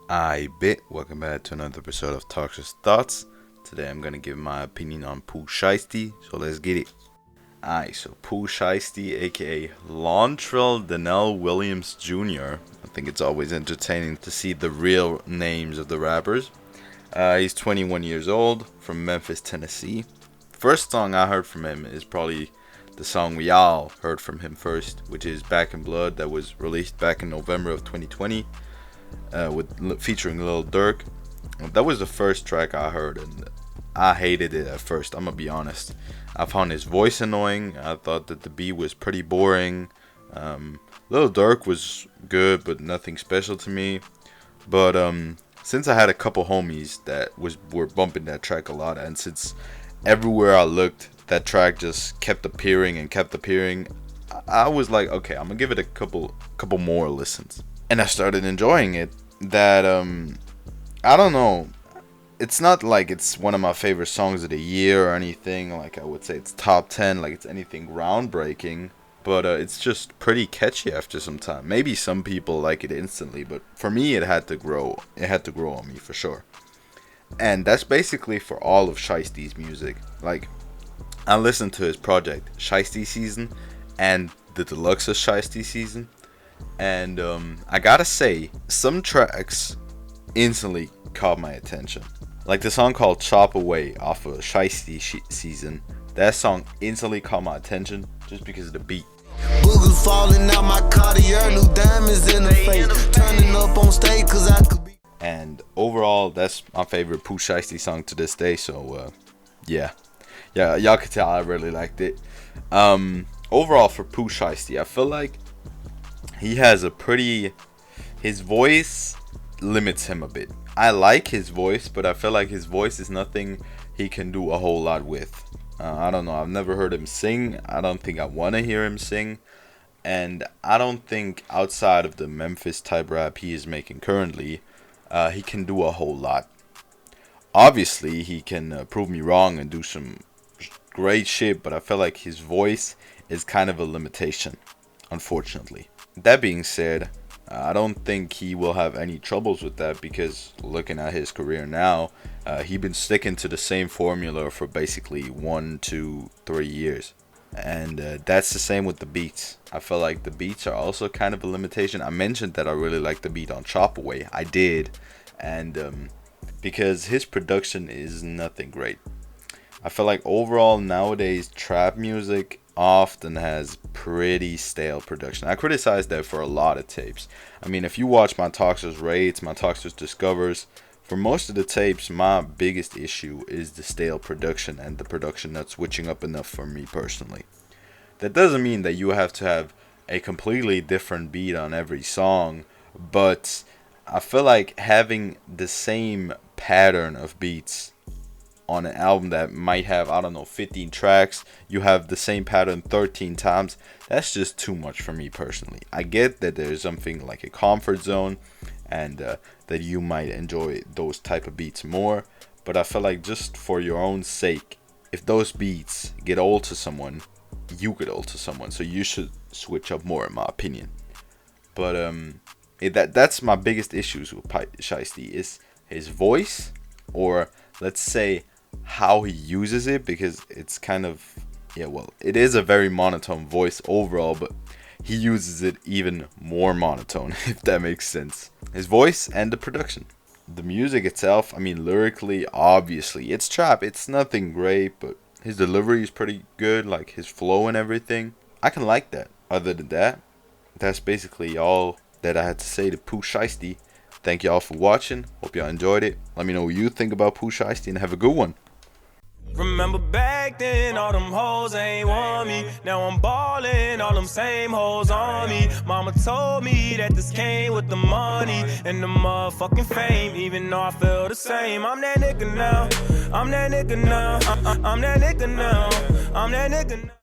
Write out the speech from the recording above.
Welcome back to another episode of Toxiris Thoughts. Today I'm gonna give my opinion on Pooh Shiesty, so let's get it. So Pooh Shiesty, aka Lontrell Donnell Williams Jr. I think it's always entertaining to see the real names of the rappers. He's 21 years old, from Memphis, Tennessee. First song I heard from him is probably the song we all heard from him first, which is Back in Blood, that was released back in November of 2020. Featuring Lil Durk. That was the first track I heard, and I hated it at first. I'm gonna be honest. I found his voice annoying. I thought that the beat was pretty boring. Lil Durk was good, but nothing special to me. But since I had a couple homies that were bumping that track a lot, and since everywhere I looked, that track just kept appearing, I was like, okay, I'm gonna give it a couple more listens. And I started enjoying it. That I don't know, it's not like it's one of my favorite songs of the year or anything. Like, I would say it's top 10, like it's anything groundbreaking, but it's just pretty catchy after some time. Maybe some people like it instantly, but for me it had to grow on me for sure. And that's basically for all of Shiesty's music. Like, I listened to his project Shiesty Season and the deluxe of Shiesty Season. And I gotta say, some tracks instantly caught my attention. Like the song called Chop Away off of Shiesty Season. That song instantly caught my attention just because of the beat. Boogers falling out my Cartier, new diamonds in the face. Turning up on stage cause I could be. And overall, that's my favorite Pooh Shiesty song to this day. So yeah, y'all could tell I really liked it. Overall for Pooh Shiesty, I feel like he has his voice limits him a bit. I like his voice, but I feel like his voice is nothing he can do a whole lot with. I don't know, I've never heard him sing. I don't think I want to hear him sing. And I don't think outside of the Memphis type rap he is making currently, he can do a whole lot. Obviously, he can prove me wrong and do some great shit, but I feel like his voice is kind of a limitation, unfortunately. That being said, I don't think he will have any troubles with that, because looking at his career now, he's been sticking to the same formula for basically 1, 2, 3 years. And that's the same with the beats. I feel like the beats are also kind of a limitation. I mentioned that I really like the beat on Chop Away. I did. And because his production is nothing great. I feel like overall nowadays trap music often has pretty stale production. I criticize that for a lot of tapes. I mean, if you watch my Toxiris Rates, my Toxiris Discovers, for most of the tapes, my biggest issue is the stale production and the production not switching up enough for me personally. That doesn't mean that you have to have a completely different beat on every song, but I feel like having the same pattern of beats on an album that might have, I don't know, 15 tracks, you have the same pattern 13 times, that's just too much for me personally. I get that there's something like a comfort zone, and that you might enjoy those type of beats more, but I feel like just for your own sake, if those beats get old to someone, you get old to someone, so you should switch up more, in my opinion. But that's my biggest issues with Shiesty, is his voice, or let's say how he uses it, because it's kind of, it is a very monotone voice overall, but he uses it even more monotone, if that makes sense. His voice and the production. The music itself, I mean, lyrically, obviously, it's trap, it's nothing great, but his delivery is pretty good, like his flow and everything. I can like that. Other than that, that's basically all that I had to say to Pooh Shiesty. Thank y'all for watching. Hope y'all enjoyed it. Let me know what you think about Pooh Shiesty, and have a good one. Remember back then, all them hoes ain't want me. Now I'm ballin', all them same hoes on me. Mama told me that this came with the money and the motherfucking fame. Even though I feel the same, I'm that nigga now. I'm that nigga now. I'm that nigga now. I'm that nigga now.